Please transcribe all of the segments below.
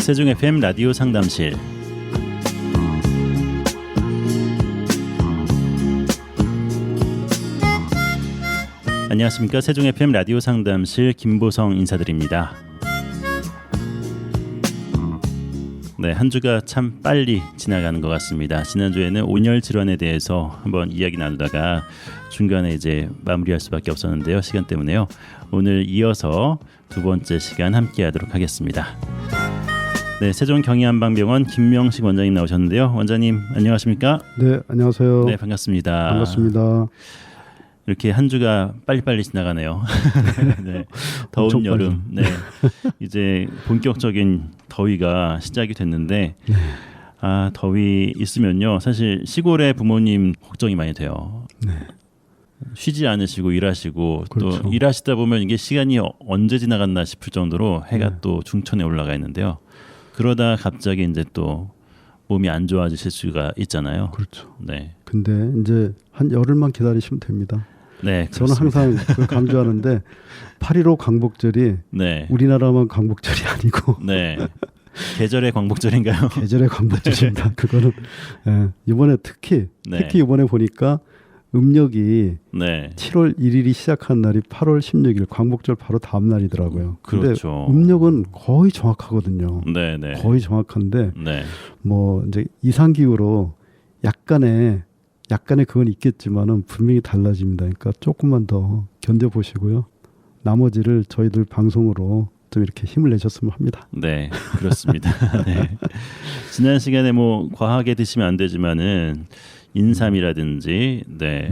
세종 FM 라디오 상담실. 안녕하십니까. 세종 FM 라디오 상담실 김보성 인사드립니다. 네, 한 주가 참 빨리 지나가는 것 같습니다. 지난주에는 온열 질환에 대해서 한번 이야기 나누다가 중간에 이제 마무리할 수밖에 없었는데요. 시간 때문에요. 오늘 이어서 두 번째 시간 함께하도록 하겠습니다. 네, 세종 경희한방병원 김명식 원장님 나오셨는데요. 원장님 안녕하십니까? 네, 안녕하세요. 네, 반갑습니다. 반갑습니다. 이렇게 한 주가 빨리빨리 지나가네요. 네, 더운 여름. 네, 이제 본격적인 더위가 시작이 됐는데, 네. 더위 있으면요, 사실 시골의 부모님 걱정이 많이 돼요. 네. 쉬지 않으시고 일하시고 그렇죠. 또 일하시다 보면 이게 시간이 언제 지나갔나 싶을 정도로 해가 네. 또 중천에 올라가 있는데요. 그러다 갑자기 이제 또 몸이 안 좋아지실 수가 있잖아요. 그렇죠. 네. 근데 이제 한 열흘만 기다리시면 됩니다. 네, 저는 그렇습니다. 항상 그걸 강조하는데 8.15 광복절이 네. 우리나라만 광복절이 아니고 네. 계절의 광복절인가요? 계절의 광복절입니다. 그거는 이번에 특히 이번에 보니까 음력이 네. 7월 1일이 시작한 날이 8월 16일 광복절 바로 다음 날이더라고요. 그렇죠. 근데 음력은 거의 정확하거든요. 네, 네. 거의 정확한데 네. 뭐 이제 이상 기후로 약간의 그건 있겠지만은 분명히 달라집니다. 그러니까 조금만 더 견뎌 보시고요. 나머지를 저희들 방송으로 좀 이렇게 힘을 내셨으면 합니다. 네, 그렇습니다. 네. 지난 시간에 뭐 과하게 드시면 안 되지만은 인삼이라든지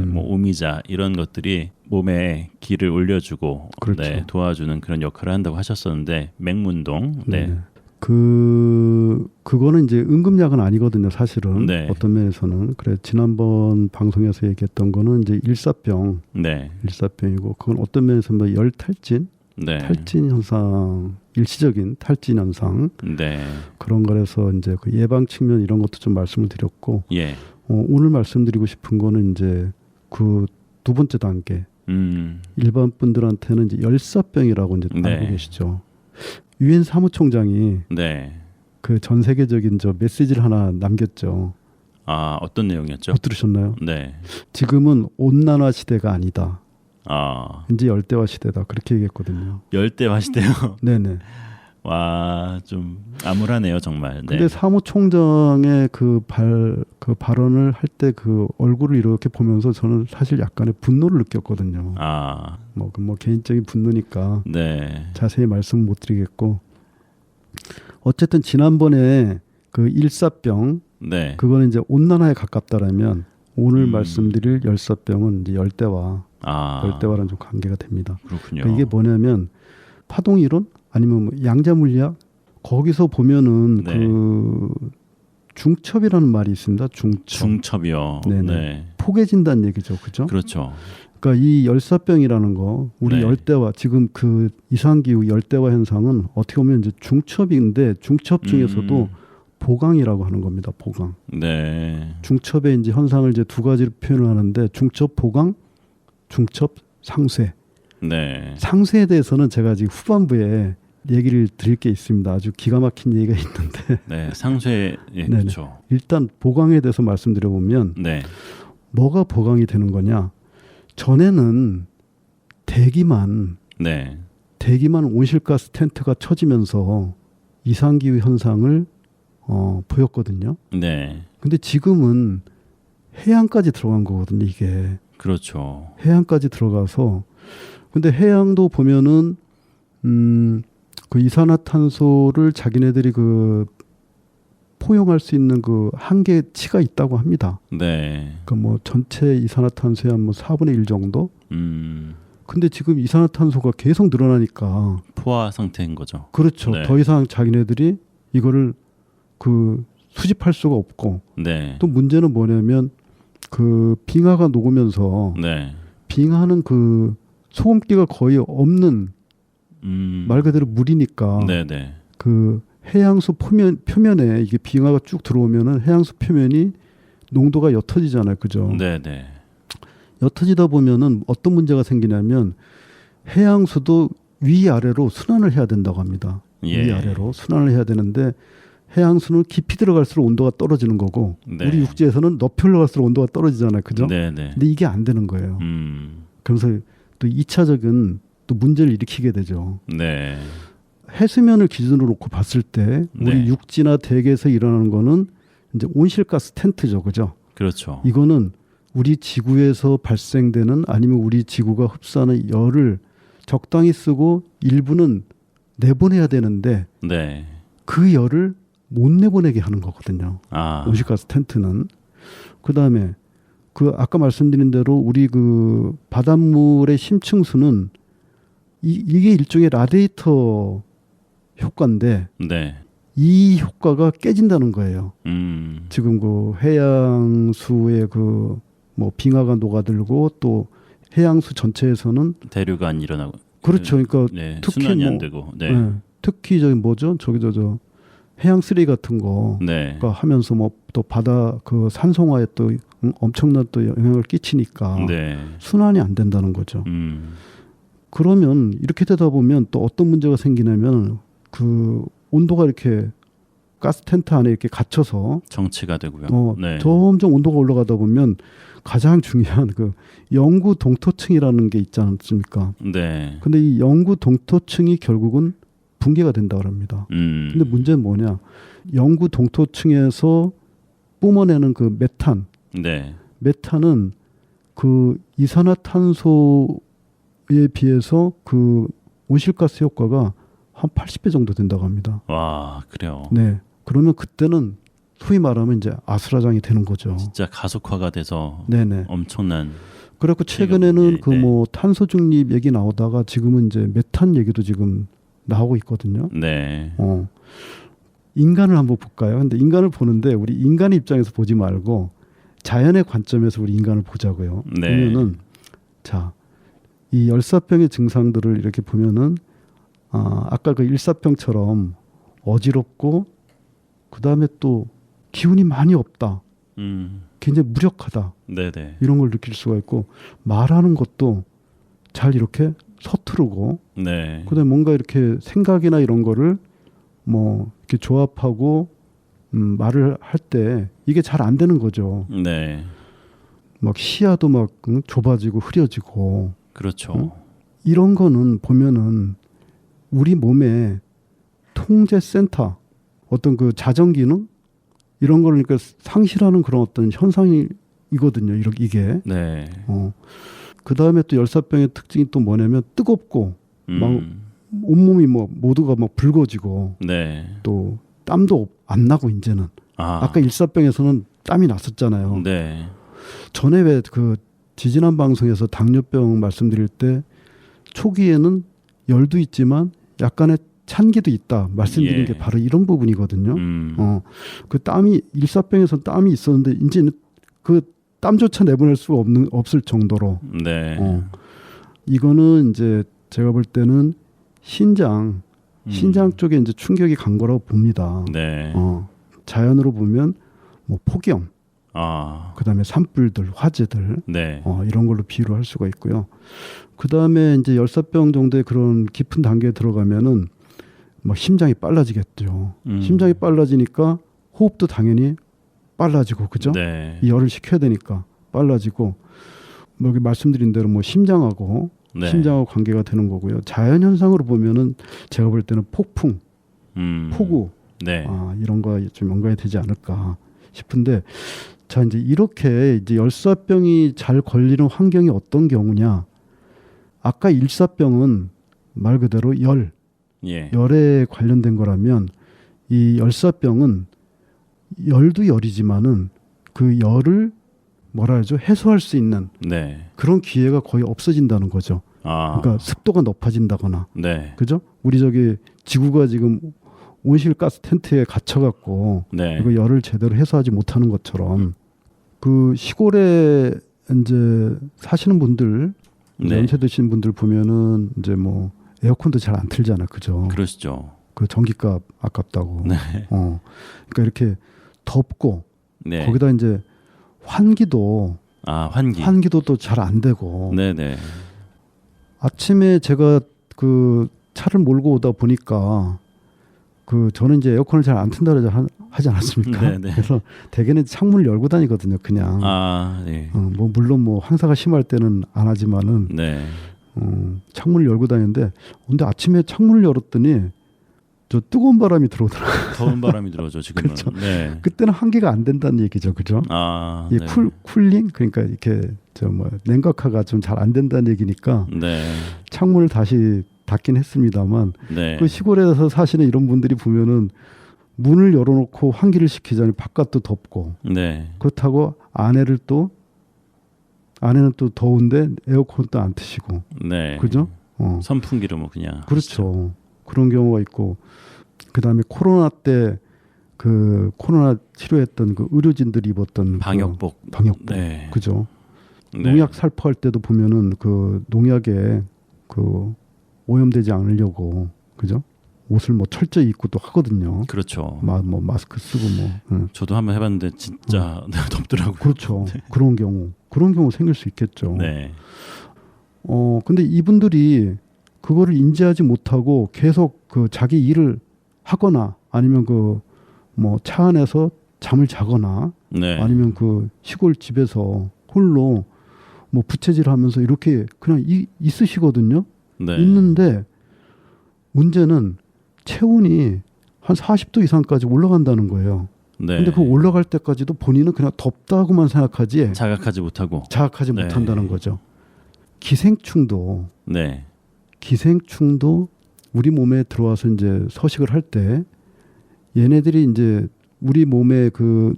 뭐 오미자 이런 것들이 몸에 기를 올려주고 그렇죠. 네, 도와주는 그런 역할을 한다고 하셨었는데 맹문동 네. 그거는 이제 응급약은 아니거든요, 사실은. 네. 어떤 면에서는. 그래, 지난번 방송에서 얘기했던 거는 이제 일사병. 네. 일사병이고, 그건 어떤 면에서 뭐 열탈진? 네. 탈진 현상, 일시적인 탈진 현상. 네. 그런 거라서 이제 그 예방 측면 이런 것도 좀 말씀을 드렸고, 예. 오늘 말씀드리고 싶은 거는 이제 그 두 번째 단계. 일반 분들한테는 이제 열사병이라고 이제 알고 계시죠. 유엔 사무총장이 네. 그 전 세계적인 저 메시지를 하나 남겼죠. 어떤 내용이었죠? 못 들으셨나요? 네. 지금은 온난화 시대가 아니다. 이제 이제 열대화 시대다. 그렇게 얘기했거든요. 열대화 시대요. 네네. 와, 좀 암울하네요, 정말. 네. 근데 사무총장의 그 발언을 할 때 그 얼굴을 이렇게 보면서 저는 사실 약간의 분노를 느꼈거든요. 뭐 개인적인 분노니까 네. 자세히 말씀 못 드리겠고, 어쨌든 지난번에 그 일사병, 네. 그거는 이제 온난화에 가깝다라면 오늘 말씀드릴 열사병은 이제 열대화랑 좀 관계가 됩니다. 그렇군요. 그러니까 이게 뭐냐면 파동 이론 아니면 뭐 양자 물리학, 거기서 보면은 그 중첩이라는 말이 있습니다. 중첩이요. 네. 포개진다는 얘기죠, 그죠? 그렇죠. 그러니까 이 열사병이라는 거, 우리 열대화, 지금 그 이상기후 열대화 현상은 어떻게 보면 이제 중첩인데, 중첩 중에서도 보강이라고 하는 겁니다. 보강. 네. 중첩의 이제 현상을 이제 두 가지로 표현을 하는데, 중첩 보강, 중첩 상쇄. 네. 상쇄에 대해서는 제가 지금 후반부에 얘기를 드릴 게 있습니다. 아주 기가 막힌 얘기가 있는데. 네, 상쇄. 예, 그렇죠. 일단 보강에 대해서 말씀드려 보면, 네. 뭐가 보강이 되는 거냐? 전에는 대기만 온실가스 텐트가 쳐지면서 이상기후 현상을 보였거든요. 네. 근데 지금은 해양까지 들어간 거거든요, 이게. 그렇죠. 해양까지 들어가서, 근데 해양도 보면은 그 이산화탄소를 자기네들이 그 포용할 수 있는 그 한계치가 있다고 합니다. 네. 그 뭐 전체 이산화탄소의 한 뭐 4분의 1 정도? 근데 지금 이산화탄소가 계속 늘어나니까 포화 상태인 거죠. 그렇죠. 네. 더 이상 자기네들이 이거를 그 수집할 수가 없고, 네. 또 문제는 뭐냐면 그 빙하가 녹으면서 빙하는 그 소금기가 거의 없는 말 그대로 물이니까 그 해양수 표면에 이게 빙하가 쭉 들어오면은 해양수 표면이 농도가 옅어지잖아요, 그죠? 네네. 옅어지다 보면은 어떤 문제가 생기냐면 해양수도 위아래로 순환을 해야 된다고 합니다. 예. 위아래로 순환을 해야 되는데 해양수는 깊이 들어갈수록 온도가 떨어지는 거고 네. 우리 육지에서는 높이 올라갈수록 온도가 떨어지잖아요. 그죠? 네. 근데 이게 안 되는 거예요. 그래서 또 2차적인 또 문제를 일으키게 되죠. 네. 해수면을 기준으로 놓고 봤을 때 우리 네. 육지나 대게에서 일어나는 거는 이제 온실가스 텐트죠. 그죠? 그렇죠. 이거는 우리 지구에서 발생되는 아니면 우리 지구가 흡수하는 열을 적당히 쓰고 일부는 내보내야 되는데 네. 그 열을 못 내보내게 하는 거거든요. 온실가스 텐트는. 그다음에 그 아까 말씀드린 대로 우리 그 바닷물의 심층수는 이게 일종의 라디에이터 효과인데 네. 이 효과가 깨진다는 거예요. 지금 그 해양수의 그 뭐 빙하가 녹아들고 또 해양수 전체에서는 대류가 안 일어나고 그렇죠. 그러니까 네, 특히 순환이 뭐 안 되고 네. 네, 특히 저기 뭐죠? 저기 저 해양 쓰레기 같은 거 네. 그러니까 하면서 뭐 또 바다 그 산성화에 또 엄청난 또 영향을 끼치니까 네. 순환이 안 된다는 거죠. 그러면 이렇게 되다 보면 또 어떤 문제가 생기냐면 그 온도가 이렇게 가스 텐트 안에 이렇게 갇혀서 정체가 되고요. 네. 점점 온도가 올라가다 보면 가장 중요한 그 영구 동토층이라는 게 있지 않습니까? 네. 근데 이 영구 동토층이 결국은 붕괴가 된다고 합니다. 근데 문제는 뭐냐? 영구 동토층에서 뿜어내는 그 메탄. 네. 메탄은 그 이산화탄소에 비해서 그 온실가스 효과가 한 80배 정도 된다고 합니다. 와, 그래요. 네. 그러면 그때는 소위 말하면 이제 아수라장이 되는 거죠. 진짜 가속화가 돼서 네네. 엄청난. 그래갖고 최근에는 네, 그 뭐 탄소 중립 얘기 나오다가 지금은 이제 메탄 얘기도 지금 나오고 있거든요. 네. 인간을 한번 볼까요? 근데 인간을 보는데 우리 인간의 입장에서 보지 말고 자연의 관점에서 우리 인간을 보자고요. 네. 보면은 자, 이 열사병의 증상들을 이렇게 보면은 아까 그 일사병처럼 어지럽고 그 다음에 또 기운이 많이 없다. 굉장히 무력하다. 네네. 이런 걸 느낄 수가 있고 말하는 것도 잘 이렇게 서투르고 네. 그다음에 뭔가 이렇게 생각이나 이런 거를 뭐 이렇게 조합하고 말을 할 때 이게 잘 안 되는 거죠. 네. 막 시야도 막 좁아지고 흐려지고. 그렇죠. 이런 거는 보면은 우리 몸의 통제 센터 어떤 그 자정 기능 이런 거를 그러니까 상실하는 그런 어떤 현상이거든요. 이게. 네. 그 다음에 또 열사병의 특징이 또 뭐냐면 뜨겁고 막 온몸이 뭐 모두가 막 붉어지고 네. 또 땀도 안 나고 이제는 아까 일사병에서는 땀이 났었잖아요. 네. 전에 왜 그 지지난 방송에서 당뇨병 말씀드릴 때 초기에는 열도 있지만 약간의 찬기도 있다 말씀드린 게 바로 이런 부분이거든요. 그 땀이 일사병에서 땀이 있었는데 이제는 그 땀조차 내보낼 수가 없을 정도로. 네. 이거는 이제 제가 볼 때는 신장 쪽에 이제 충격이 간 거라고 봅니다. 네. 자연으로 보면 뭐 폭염, 그다음에 산불들, 화재들, 네. 이런 걸로 비유를 할 수가 있고요. 그다음에 이제 열사병 정도의 그런 깊은 단계에 들어가면은 뭐 심장이 빨라지겠죠. 심장이 빨라지니까 호흡도 당연히 빨라지고 그죠? 네. 이 열을 식혀야 되니까 빨라지고 뭐 여기 말씀드린 대로 뭐 심장하고 관계가 되는 거고요. 자연 현상으로 보면은 제가 볼 때는 폭풍, 폭우, 네. 이런 거 좀 연관이 되지 않을까 싶은데 자 이제 이렇게 이제 열사병이 잘 걸리는 환경이 어떤 경우냐? 아까 일사병은 말 그대로 열에 관련된 거라면 이 열사병은 열도 열이지만은 그 열을 뭐라 하죠? 해소할 수 있는 그런 기회가 거의 없어진다는 거죠. 그러니까 습도가 높아진다거나, 그죠? 우리 저기 지구가 지금 온실가스 텐트에 갇혀갖고 이거 열을 제대로 해소하지 못하는 것처럼 그 시골에 이제 사시는 분들, 연세 드신 분들 보면은 이제 뭐 에어컨도 잘 안 틀잖아, 그죠? 그러시죠. 그 전기값 아깝다고. 그러니까 이렇게 덥고 거기다 이제 환기도 환기도 잘 안 되고. 아침에 제가 그 차를 몰고 오다 보니까 저는 이제 에어컨을 잘 안 튼다 하지 않았습니까? 네네. 그래서 대개는 창문을 열고 다니거든요. 그냥. 네. 뭐 물론 뭐 황사가 심할 때는 안 하지만은 네. 창문을 열고 다니는데 근데 아침에 창문을 열었더니 저 뜨거운 바람이 들어오더라고요. 더운 바람이 들어오죠 지금은. 그렇죠. 네. 그때는 한기가 안 된다는 얘기죠, 그죠? 이 네. 쿨링 그러니까 이렇게 냉각화가 좀 잘 안 된다는 얘기니까 네. 창문을 다시 닫긴 했습니다만 네. 그 시골에서 사시는 이런 분들이 보면은 문을 열어놓고 환기를 시키자니 바깥도 덥고 네. 그렇다고 아내는 또 더운데 에어컨도 안 트시고 네. 그죠? 선풍기로 뭐 그냥. 그렇죠. 그런 경우가 있고 그다음에 코로나 때 그 코로나 치료했던 그 의료진들이 입었던 방역복. 네. 그죠? 네. 농약 살포할 때도 보면은 그 농약에 그 오염되지 않으려고 그죠? 옷을 뭐 철저히 입고 또 하거든요. 그렇죠. 뭐 마스크 쓰고 뭐. 저도 한번 해봤는데 진짜 덥더라고요. 그렇죠. 네. 그런 경우 생길 수 있겠죠. 네. 근데 이분들이 그거를 인지하지 못하고 계속 그 자기 일을 하거나 아니면 그 뭐 차 안에서 잠을 자거나 네. 아니면 그 시골 집에서 홀로 뭐 부채질하면서 이렇게 그냥 있으시거든요. 네. 있는데 문제는 체온이 한 40도 이상까지 올라간다는 거예요. 네. 근데 그 올라갈 때까지도 본인은 그냥 덥다고만 생각하지 자각하지 못하고. 네. 못한다는 거죠. 기생충도 네. 우리 몸에 들어와서 이제 서식을 할 때 얘네들이 이제 우리 몸의 그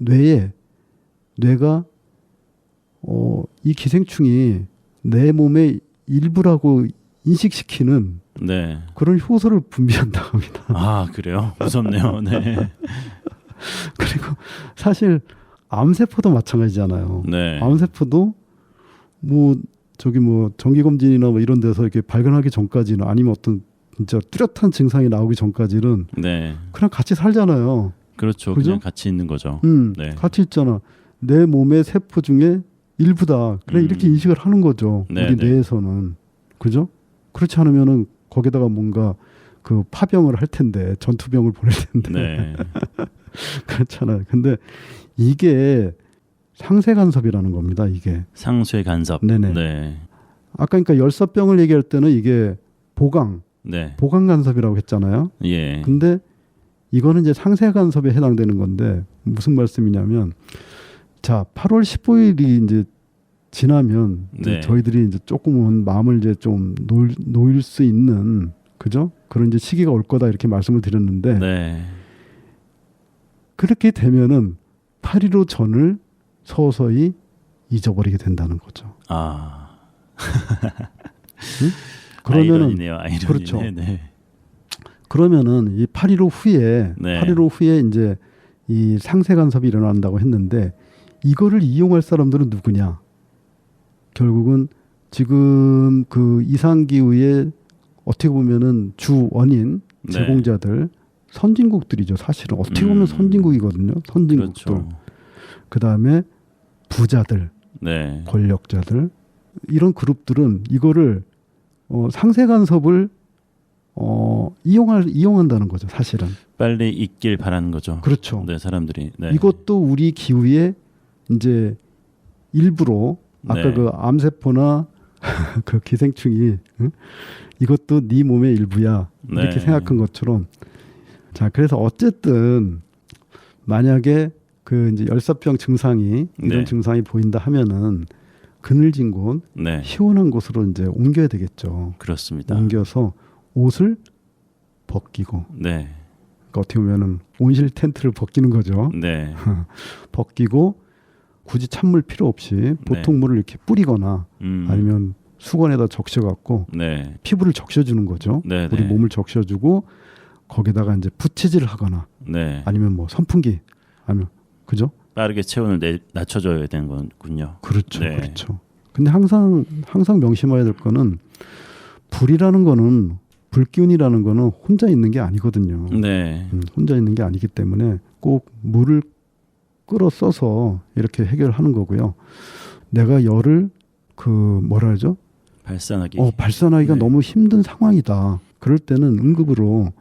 뇌가 이 기생충이 내 몸의 일부라고 인식시키는 네. 그런 효소를 분비한다고 합니다. 그래요? 무섭네요. 네. 그리고 사실 암세포도 마찬가지잖아요. 네. 암세포도 뭐 정기검진이나 뭐 이런 데서 이렇게 발견하기 전까지는 아니면 어떤 진짜 뚜렷한 증상이 나오기 전까지는 네. 그냥 같이 살잖아요. 그렇죠. 그죠? 그냥 같이 있는 거죠. 네. 같이 있잖아. 내 몸의 세포 중에 일부다. 그냥 이렇게 인식을 하는 거죠. 네, 우리 네. 뇌에서는. 그죠? 그렇지 않으면은 거기다가 뭔가 그 파병을 할 텐데 전투병을 보낼 텐데. 네. 그렇잖아요. 근데 이게 상쇄 간섭이라는 겁니다. 이게. 상쇄 간섭. 네네. 네. 아까 그러니까 열사병을 얘기할 때는 이게 보강 간섭이라고 했잖아요. 예. 근데 이거는 이제 상쇄 간섭에 해당되는 건데 무슨 말씀이냐면 자, 8월 15일이 이제 지나면 이제 저희들이 이제 조금은 마음을 이제 좀 놓일 수 있는 그죠? 그런 이제 시기가 올 거다 이렇게 말씀을 드렸는데 그렇게 되면은 8.15 전을 서서히 잊어버리게 된다는 거죠. 응? 그러면은 아이러니네요. 그렇죠. 네. 그러면은 이 8.15 후에 이제 이 상쇄 간섭이 일어난다고 했는데 이거를 이용할 사람들은 누구냐? 결국은 지금 그 이상 기후의 어떻게 보면은 주 원인 제공자들 선진국들이죠. 사실은 어떻게 보면 선진국이거든요. 선진국들. 그렇죠. 그다음에 부자들, 권력자들 이런 그룹들은 이거를 상쇄 간섭을 이용한다는 거죠. 사실은 빨리 있길 바라는 거죠. 그렇죠. 네, 사람들이. 네. 이것도 우리 기후의 이제 일부로 아까 그 암세포나 그 기생충이 이것도 네 몸의 일부야 이렇게 생각한 것처럼 자 그래서 어쨌든 만약에 그 이제 열사병 증상이 이런 증상이 보인다 하면은 그늘진 곳, 시원한 곳으로 이제 옮겨야 되겠죠. 그렇습니다. 옮겨서 옷을 벗기고, 그러니까 어떻게 보면은 온실 텐트를 벗기는 거죠. 벗기고 굳이 찬물 필요 없이 보통 물을 이렇게 뿌리거나 아니면 수건에다 적셔갖고 피부를 적셔주는 거죠. 우리 몸을 적셔주고 거기다가 이제 부채질을 하거나 아니면 뭐 선풍기 아니면 그죠? 빠르게 체온을 낮춰줘야 되는 거군요. 그렇죠, 그렇죠. 근데 항상 명심해야 될 거는 불이라는 거는 불기운이라는 거는 혼자 있는 게 아니거든요. 혼자 있는 게 아니기 때문에 꼭 물을 끌어 써서 이렇게 해결하는 거고요. 내가 열을 그 뭐라 하죠? 발산하기가 너무 힘든 상황이다. 그럴 때는 응급으로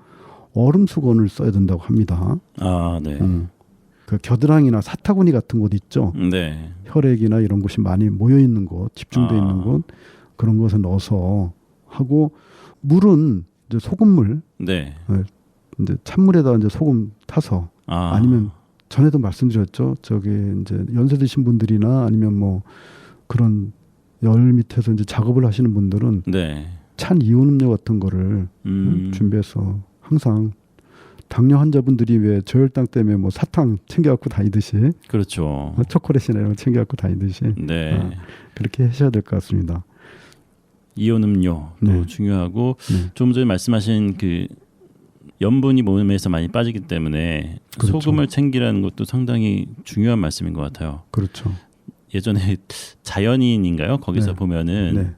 얼음 수건을 써야 된다고 합니다. 아, 네. 그 겨드랑이나 사타구니 같은 곳 있죠. 네. 혈액이나 이런 곳이 많이 모여 있는 곳, 집중돼 있는 곳 그런 곳에 넣어서 하고 물은 이제 소금물, 네. 이제 찬물에다 이제 소금 타서 아니면 전에도 말씀드렸죠. 저기 이제 연세 드신 분들이나 아니면 뭐 그런 열 밑에서 이제 작업을 하시는 분들은 네. 찬 이온 음료 같은 거를 준비해서 항상 당뇨 환자분들이 왜 저혈당 때문에 뭐 사탕 챙겨갖고 다니듯이 그렇죠. 초콜릿이나 이런 거 챙겨갖고 다니듯이 네. 그렇게 하셔야 될 것 같습니다. 이온 음료도 네. 중요하고 좀 전에 말씀하신 그 염분이 몸에서 많이 빠지기 때문에 그렇죠. 소금을 챙기라는 것도 상당히 중요한 말씀인 것 같아요. 그렇죠. 예전에 자연인인가요? 거기서 네. 보면은 네.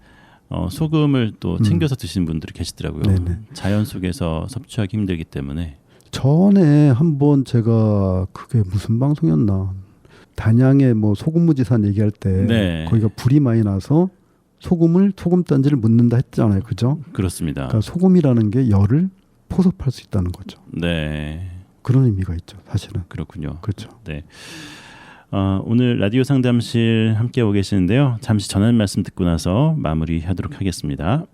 소금을 또 챙겨서 드시는 분들이 계시더라고요. 네네. 자연 속에서 섭취하기 힘들기 때문에. 전에 한번 제가 그게 무슨 방송이었나 단양에 뭐 소금무지산 얘기할 때 네. 거기가 불이 많이 나서 소금단지를 묻는다 했잖아요. 그죠? 그렇습니다. 그러니까 소금이라는 게 열을 포섭할 수 있다는 거죠. 네. 그런 의미가 있죠. 사실은. 그렇군요. 그렇죠. 네. 오늘 라디오 상담실 함께하고 계시는데요. 잠시 전할 말씀 듣고 나서 마무리하도록 하겠습니다.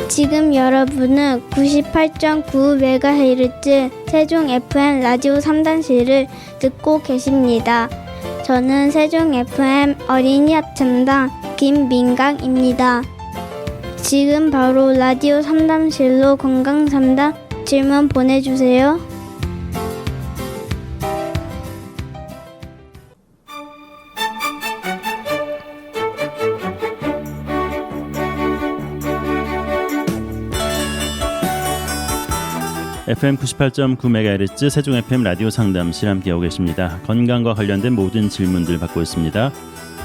지금 여러분은 98.9MHz 세종 FM 라디오 3단실을 듣고 계십니다. 저는 세종 FM 어린이 합창단 김민강입니다. 지금 바로 라디오 3단실로 건강 상담 질문 보내주세요. FM 98.9MHz 세종 FM 라디오 상담실 함께하고 계십니다. 건강과 관련된 모든 질문들 받고 있습니다.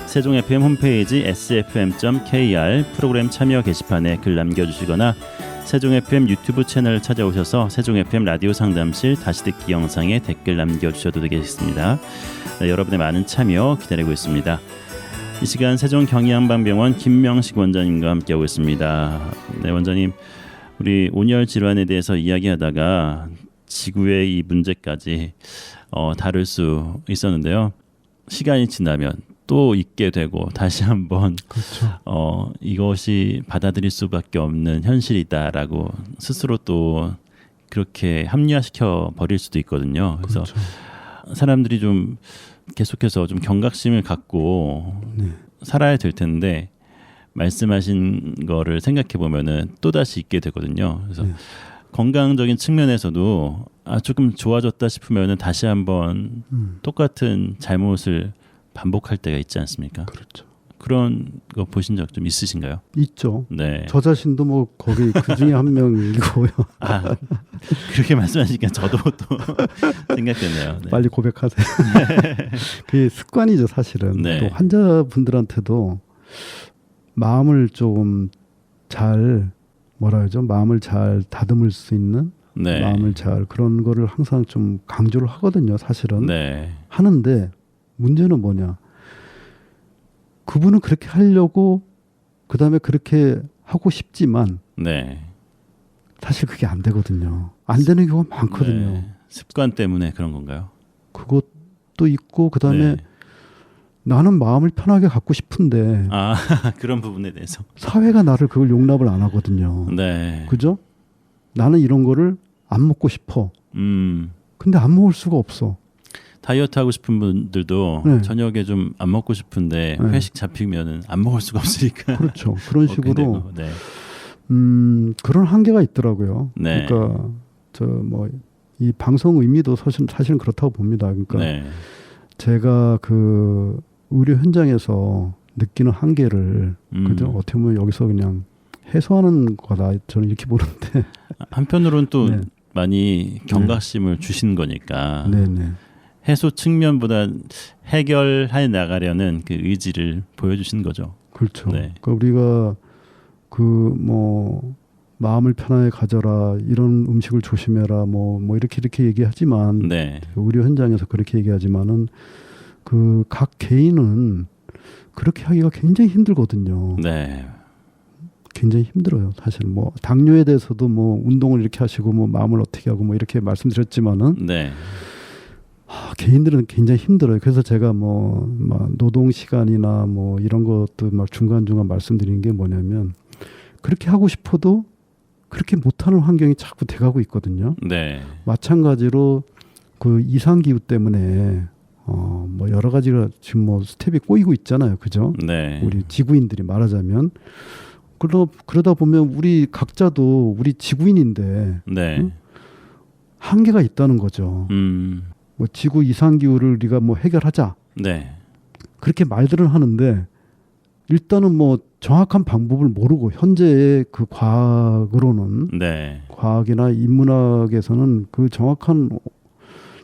세종 FM 홈페이지 sfm.kr 프로그램 참여 게시판에 글 남겨주시거나 세종 FM 유튜브 채널 찾아오셔서 세종 FM 라디오 상담실 다시 듣기 영상에 댓글 남겨주셔도 되겠습니다. 네, 여러분의 많은 참여 기다리고 있습니다. 이 시간 세종 경희한방병원 김명식 원장님과 함께하고 있습니다. 네, 원장님. 우리 온열 질환에 대해서 이야기하다가 지구의 이 문제까지 다룰 수 있었는데요. 시간이 지나면 또 잊게 되고 다시 한번 그렇죠. 이것이 받아들일 수밖에 없는 현실이다라고 스스로 또 그렇게 합리화시켜 버릴 수도 있거든요. 그래서 그렇죠. 사람들이 좀 계속해서 좀 경각심을 갖고 살아야 될 텐데 말씀하신 거를 생각해 보면은 또 다시 잊게 되거든요. 그래서 건강적인 측면에서도 조금 좋아졌다 싶으면은 다시 한번 똑같은 잘못을 반복할 때가 있지 않습니까? 그렇죠. 그런 거 보신 적 좀 있으신가요? 있죠. 네. 저 자신도 뭐 거기 그 중에 한 명이고요. 그렇게 말씀하시니까 저도 또 생각되네요. 네. 빨리 고백하세요. 그게 습관이죠, 사실은. 네. 또 환자분들한테도 마음을 좀 잘 마음을 잘 다듬을 수 있는 네. 마음을 잘 그런 거를 항상 좀 강조를 하거든요. 사실은 네. 하는데 문제는 뭐냐? 그분은 그렇게 하려고 그다음에 그렇게 하고 싶지만 네. 사실 그게 안 되거든요. 안 되는 경우가 많거든요. 네. 습관 때문에 그런 건가요? 그것도 있고 그다음에 네. 나는 마음을 편하게 갖고 싶은데 그런 부분에 대해서 사회가 나를 그걸 용납을 안 하거든요. 네. 그죠? 나는 이런 거를 안 먹고 싶어. 근데 안 먹을 수가 없어. 다이어트 하고 싶은 분들도 네. 저녁에 좀 안 먹고 싶은데 네. 회식 잡히면은 안 먹을 수가 없으니까. 그렇죠. 그런 식으로 네. 그런 한계가 있더라고요. 네. 그러니까 이 방송 의미도 사실은 그렇다고 봅니다. 그러니까 네. 제가 그 의료 현장에서 느끼는 한계를 그죠? 어떻게 보면 여기서 그냥 해소하는 거다. 저는 이렇게 보는데 한편으로는 또 네. 많이 경각심을 주신 거니까 네네. 해소 측면보다 해결해 나가려는 그 의지를 보여주신 거죠. 그렇죠. 네. 그러니까 우리가 마음을 편하게 가져라, 이런 음식을 조심해라, 뭐 이렇게 얘기하지만 네. 의료 현장에서 그렇게 얘기하지만은 그 각 개인은 그렇게 하기가 굉장히 힘들거든요. 네. 굉장히 힘들어요. 사실 뭐 당뇨에 대해서도 뭐 운동을 이렇게 하시고 뭐 마음을 어떻게 하고 뭐 이렇게 말씀드렸지만은 네. 개인들은 굉장히 힘들어요. 그래서 제가 뭐 노동 시간이나 뭐 이런 것도 막 중간중간 말씀드리는 게 뭐냐면 그렇게 하고 싶어도 그렇게 못하는 환경이 자꾸 돼가고 있거든요. 네. 마찬가지로 그 이상 기후 때문에 뭐 여러 가지가 지금 뭐 스텝이 꼬이고 있잖아요. 그죠? 네. 우리 지구인들이 말하자면 그러다 보면 우리 각자도 우리 지구인인데 네. 응? 한계가 있다는 거죠. 뭐 지구 이상 기후를 우리가 뭐 해결하자. 네. 그렇게 말들은 하는데 일단은 뭐 정확한 방법을 모르고 현재의 그 과학으로는 네. 과학이나 인문학에서는 그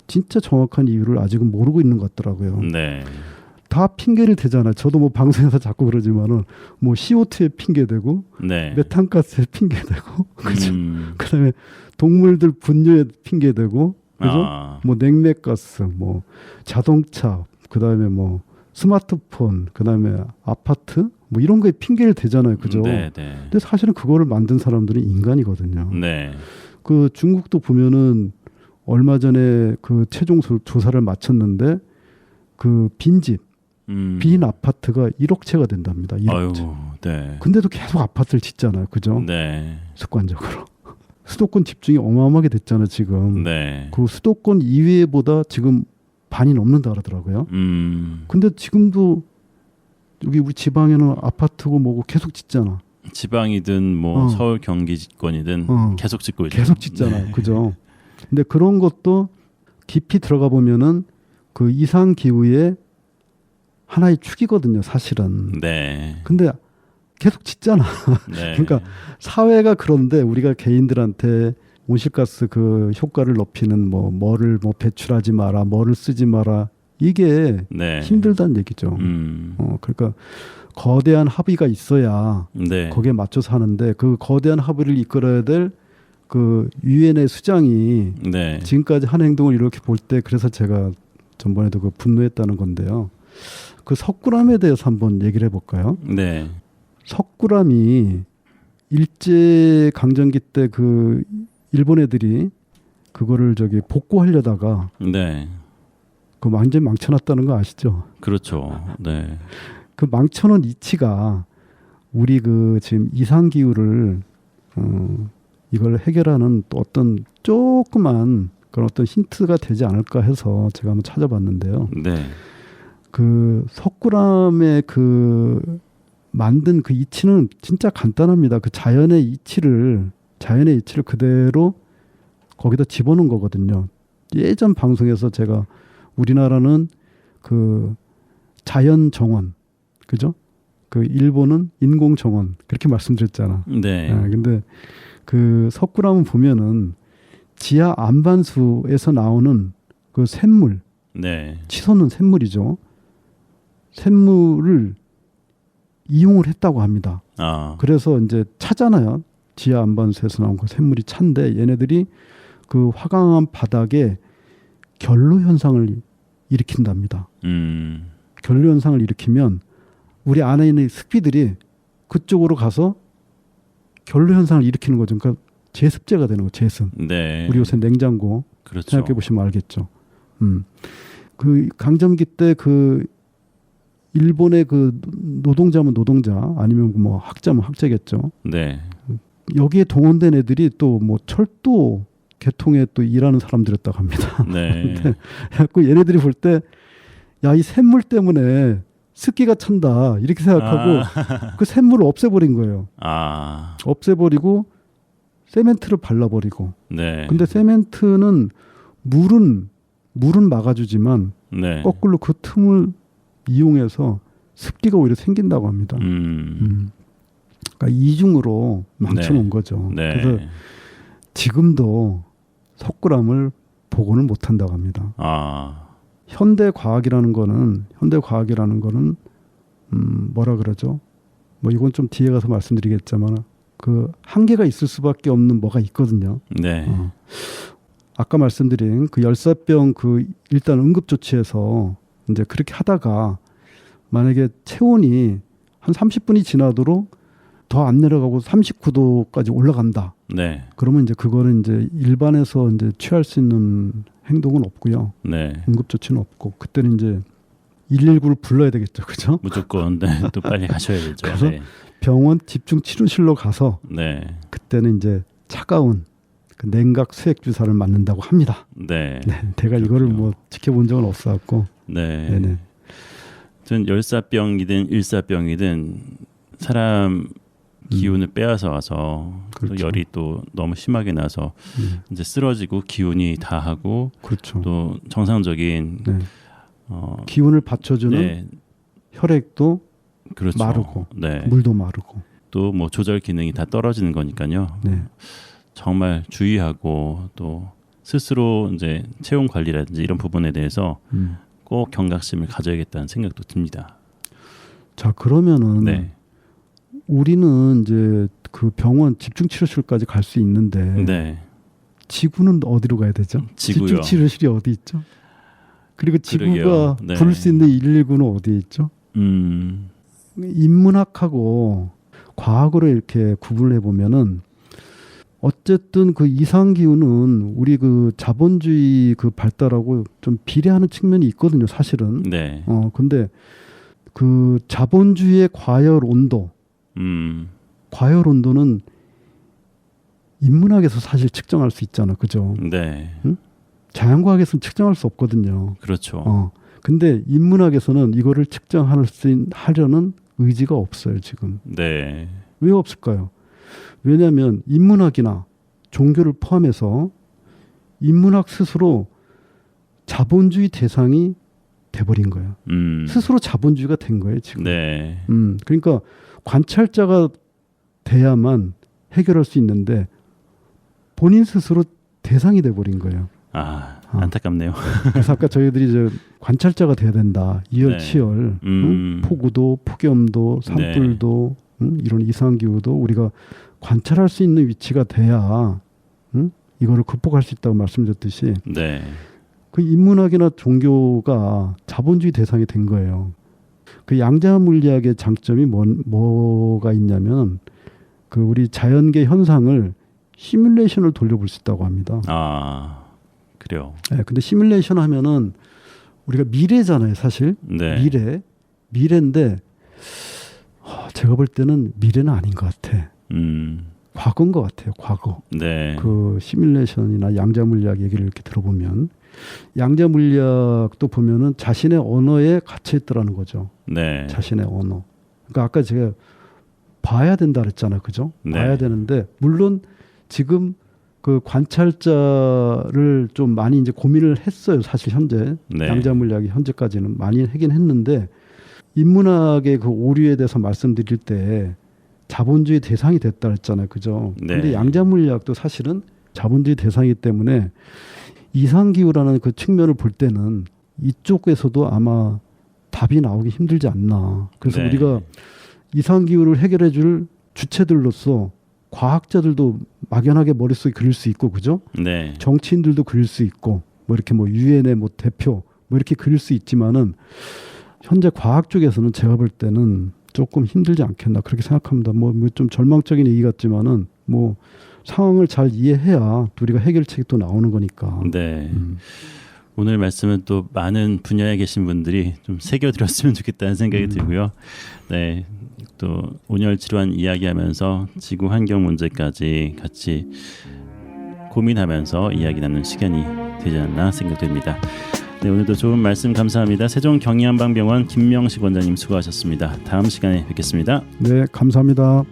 진짜 정확한 이유를 아직은 모르고 있는 것 같더라고요. 네. 다 핑계를 대잖아요. 저도 뭐 방송에서 자꾸 그러지만은 뭐 CO2에 핑계대고 네. 메탄가스에 핑계대고 그죠? 그다음에 동물들 분뇨에 핑계대고 그죠? 뭐 냉매가스, 뭐 자동차, 그다음에 뭐 스마트폰, 그다음에 아파트 뭐 이런 거에 핑계를 대잖아요. 그죠? 네, 네. 근데 사실은 그거를 만든 사람들은 인간이거든요. 네. 그 중국도 보면은 얼마 전에 그 최종 조사를 마쳤는데 그 빈집, 빈 아파트가 1억 채가 된답니다. 1억 채. 네. 근데도 계속 아파트를 짓잖아요. 그죠? 네. 습관적으로. 수도권 집중이 어마어마하게 됐잖아요. 지금. 네. 그 수도권 이외보다 지금 반이 넘는다 그러더라고요. 근데 지금도 여기 우리 지방에는 아파트고 뭐고 계속 짓잖아. 지방이든 뭐 서울 경기권이든 계속 짓고 있죠. 계속 짓잖아요. 네. 그죠? 근데 그런 것도 깊이 들어가 보면은 그 이상 기후의 하나의 축이거든요, 사실은. 네. 근데 계속 짓잖아. 네. 그러니까 사회가 그런데 우리가 개인들한테 온실가스 그 효과를 높이는 뭐를 배출하지 마라, 뭐를 쓰지 마라 이게 네. 힘들다는 얘기죠. 그러니까 거대한 합의가 있어야 네. 거기에 맞춰서 하는데 그 거대한 합의를 이끌어야 될 그 유엔의 수장이 네. 지금까지 한 행동을 이렇게 볼 때 그래서 제가 전번에도 그 분노했다는 건데요. 그 석굴암에 대해서 한번 얘기를 해볼까요? 네. 석굴암이 일제 강점기 때 그 일본 애들이 그거를 복구하려다가 네. 그 완전히 망쳐놨다는 거 아시죠? 그렇죠. 네. 그 망쳐놓은 이치가 우리 그 지금 이상 기후를 이걸 해결하는 또 어떤 조그만 그런 어떤 힌트가 되지 않을까 해서 제가 한번 찾아봤는데요. 네. 그 석굴암의 그 만든 그 이치는 진짜 간단합니다. 그 자연의 이치를 그대로 거기다 집어넣은 거거든요. 예전 방송에서 제가 우리나라는 그 자연 정원, 그죠? 그 일본은 인공 정원 그렇게 말씀드렸잖아. 네. 근데 그 석굴암을 보면은 지하 안반수에서 나오는 그 샘물, 네. 치솟는 샘물이죠. 샘물을 이용을 했다고 합니다. 그래서 이제 차잖아요. 지하 안반수에서 나온 그 샘물이 찬데 얘네들이 그 화강암 바닥에 결로 현상을 일으킨답니다. 결로 현상을 일으키면 우리 안에 있는 습기들이 그쪽으로 가서 결로 현상을 일으키는 거죠. 그러니까 제습제가 되는 거죠. 제습. 네. 우리 요새 냉장고 그렇죠. 생각해 보시면 알겠죠. 그 강점기 때 그 일본의 그 노동자면 노동자 아니면 뭐 학자면 학자겠죠. 네. 여기에 동원된 애들이 또 뭐 철도 계통에 또 일하는 사람들이었다고 합니다. 네. 그래서 얘네들이 볼 때 야, 이 샘물 때문에 습기가 찬다 이렇게 생각하고 그 샘물을 없애버린 거예요. 없애버리고 세멘트를 발라버리고. 네. 근데 세멘트는 물은 막아주지만 네. 거꾸로 그 틈을 이용해서 습기가 오히려 생긴다고 합니다. 그러니까 이중으로 망쳐놓은 네. 거죠. 네. 그래서 지금도 석굴암을 복원을 못한다고 합니다. 현대 과학이라는 거는 뭐라 그러죠? 뭐 이건 좀 뒤에 가서 말씀드리겠지만 그 한계가 있을 수밖에 없는 뭐가 있거든요. 네. 아까 말씀드린 그 열사병 그 일단 응급 조치에서 이제 그렇게 하다가 만약에 체온이 한 30분이 지나도록 더 안 내려가고 39도까지 올라간다. 네. 그러면 이제 그거는 이제 일반에서 이제 취할 수 있는 행동은 없고요. 네. 응급조치는 없고 그때는 이제 119를 불러야 되겠죠, 그죠? 무조건 네. 또 빨리 가셔야 되죠. 그래서 네. 병원 집중 치료실로 가서 네. 그때는 이제 차가운 그 냉각 수액 주사를 맞는다고 합니다. 네. 네, 제가 이거를 뭐 지켜본 적은 없어갖고. 네. 네네. 전 열사병이든 일사병이든 사람 기운을 빼앗아 와서 그렇죠. 또 열이 또 너무 심하게 나서 이제 쓰러지고 기운이 다하고 그렇죠. 또 정상적인 네. 기운을 받쳐주는 네. 혈액도 그렇죠. 마르고 네. 물도 마르고 또 뭐 조절 기능이 다 떨어지는 거니까요. 네. 정말 주의하고 또 스스로 이제 체온 관리라든지 이런 부분에 대해서 꼭 경각심을 가져야겠다는 생각도 듭니다. 자, 그러면은 네. 우리는 이제 그 병원 집중치료실까지 갈 수 있는데 네. 지구는 어디로 가야 되죠? 지구요. 집중치료실이 어디 있죠? 그리고 지구가 그러게요. 네. 부를 수 있는 119는 어디에 있죠? 인문학하고 과학으로 이렇게 구분을 해보면은 어쨌든 그 이상 기후는 우리 그 자본주의 그 발달하고 좀 비례하는 측면이 있거든요, 사실은. 네. 근데 그 자본주의의 과열 온도, 과열 온도는 인문학에서 사실 측정할 수 있잖아, 그죠? 네. 응? 자연과학에서는 측정할 수 없거든요. 그렇죠. 근데 인문학에서는 이거를 측정하려는 의지가 없어요, 지금. 네. 왜 없을까요? 왜냐하면 인문학이나 종교를 포함해서 인문학 스스로 자본주의 대상이 돼버린 거예요. 스스로 자본주의가 된 거예요, 지금. 네. 그러니까 관찰자가 돼야만 해결할 수 있는데 본인 스스로 대상이 돼버린 거예요. 안타깝네요. 그래서 아까 저희들이 이제 관찰자가 돼야 된다. 이열치열, 네. 폭우도, 폭염도, 산불도, 이런 이상기후도 우리가 관찰할 수 있는 위치가 돼야 이거를 극복할 수 있다고 말씀드렸듯이 네. 그 인문학이나 종교가 자본주의 대상이 된 거예요. 그 양자 물리학의 장점이 뭐가 있냐면 그 우리 자연계 현상을 시뮬레이션을 돌려볼 수 있다고 합니다. 그래요. 네, 근데 시뮬레이션 하면은 우리가 미래잖아요, 사실. 네. 미래인데 제가 볼 때는 미래는 아닌 것 같아. 과거인 것 같아요. 과거. 네. 그 시뮬레이션이나 양자 물리학 얘기를 이렇게 들어보면 양자 물리학도 보면은 자신의 언어에 갇혀 있더라는 거죠. 네. 자신의 언어. 그러니까 아까 제가 봐야 된다 그랬잖아요, 그죠? 네. 봐야 되는데 물론 지금 그 관찰자를 좀 많이 이제 고민을 했어요. 사실 현재 네. 양자 물리학이 현재까지는 많이 하긴 했는데 인문학의 그 오류에 대해서 말씀드릴 때 자본주의 대상이 됐다 했잖아요, 그죠? 네. 근데 양자 물리학도 사실은 자본주의 대상이기 때문에 이상기후라는 그 측면을 볼 때는 이쪽에서도 아마 답이 나오기 힘들지 않나. 그래서 네. 우리가 이상기후를 해결해 줄 주체들로서 과학자들도 막연하게 머릿속에 그릴 수 있고, 그죠? 네. 정치인들도 그릴 수 있고, 뭐 이렇게 뭐 유엔의 뭐 대표 뭐 이렇게 그릴 수 있지만은 현재 과학 쪽에서는 제가 볼 때는 조금 힘들지 않겠나 그렇게 생각합니다. 뭐 좀 절망적인 얘기 같지만은 뭐 상황을 잘 이해해야 우리가 해결책이 또 나오는 거니까. 네. 오늘 말씀은 또 많은 분야에 계신 분들이 좀 새겨들었으면 좋겠다는 생각이 들고요. 네. 또 온열 질환 이야기하면서 지구 환경 문제까지 같이 고민하면서 이야기 나누는 시간이 되지 않나 생각됩니다. 네, 오늘도 좋은 말씀 감사합니다. 세종경의한방병원 김명식 원장님 수고하셨습니다. 다음 시간에 뵙겠습니다. 네, 감사합니다.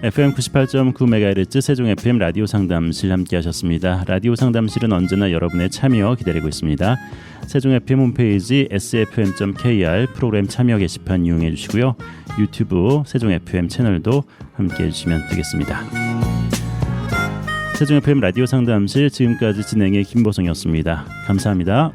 FM 98.9MHz 세종 FM 라디오 상담실 함께하셨습니다. 라디오 상담실은 언제나 여러분의 참여 기다리고 있습니다. 세종 FM 홈페이지 sfm.kr 프로그램 참여 게시판 이용해 주시고요. 유튜브 세종 FM 채널도 함께해 주시면 되겠습니다. 세종 FM 라디오 상담실 지금까지 진행의 김보성이었습니다. 감사합니다.